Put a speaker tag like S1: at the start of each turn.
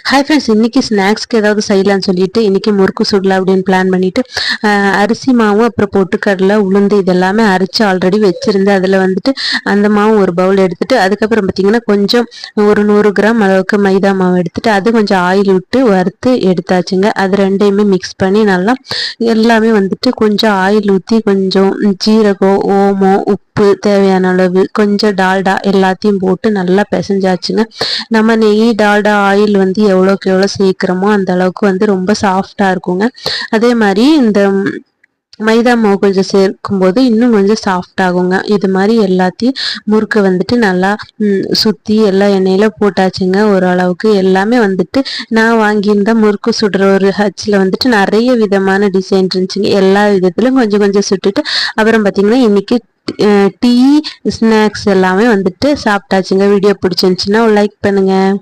S1: Hi friends, இன்னைக்கு ஸ்நாக்ஸ்க்கு ஏதாவது செய்யலாம்னு சொல்லிட்டு இன்னைக்கு முறுக்கு சுடலாம் அப்படின்னு பிளான் பண்ணிட்டு அரிசி மாவும் அப்புறம் பொட்டுக்கடலை உளுந்து இதெல்லாமே அரைச்சி ஆல்ரெடி வச்சிருந்தேன். அதில் வந்துட்டு அந்த மாவு ஒரு பவுல் எடுத்துட்டு அதுக்கப்புறம் பார்த்தீங்கன்னா கொஞ்சம் ஒரு 100 கிராம் அளவுக்கு மைதா மாவு எடுத்துட்டு அது கொஞ்சம் ஆயில் விட்டு வறுத்து எடுத்தாச்சுங்க. அது ரெண்டையுமே மிக்ஸ் பண்ணி நல்லா எல்லாமே வந்துட்டு கொஞ்சம் ஆயில் ஊற்றி கொஞ்சம் ஜீரகம், ஓமம், உப்பு தேவையான அளவு கொஞ்சம் டால்டா எல்லாத்தையும் போட்டு நல்லா பிசைஞ்சாச்சுங்க. நம்ம நெய், டால்டா, ஆயில் வந்து எவ்வளோக்கு எவ்வளோ சேர்க்குறோமோ அந்த அளவுக்கு வந்து ரொம்ப சாஃப்டாக இருக்குங்க. அதே மாதிரி இந்த மைதா மாவு கொஞ்சம் சேர்க்கும்போது இன்னும் கொஞ்சம் சாஃப்ட் ஆகுங்க. இது மாதிரி எல்லாத்தையும் முறுக்கு வந்துட்டு நல்லா சுற்றி எல்லா எண்ணெயில் போட்டாச்சுங்க. ஓரளவுக்கு எல்லாமே வந்துட்டு நான் வாங்கியிருந்த முறுக்கு சுடுற ஒரு ஹச்சில் வந்துட்டு நிறைய விதமான டிசைன் இருந்துச்சுங்க. எல்லா விதத்துலையும் கொஞ்சம் கொஞ்சம் சுட்டுட்டு அப்புறம் பார்த்திங்கன்னா இன்றைக்கி டீ, ஸ்நாக்ஸ் எல்லாமே வந்துட்டு சாப்பிட்டாச்சுங்க. வீடியோ பிடிச்சிருந்துச்சுன்னா லைக் பண்ணுங்கள்.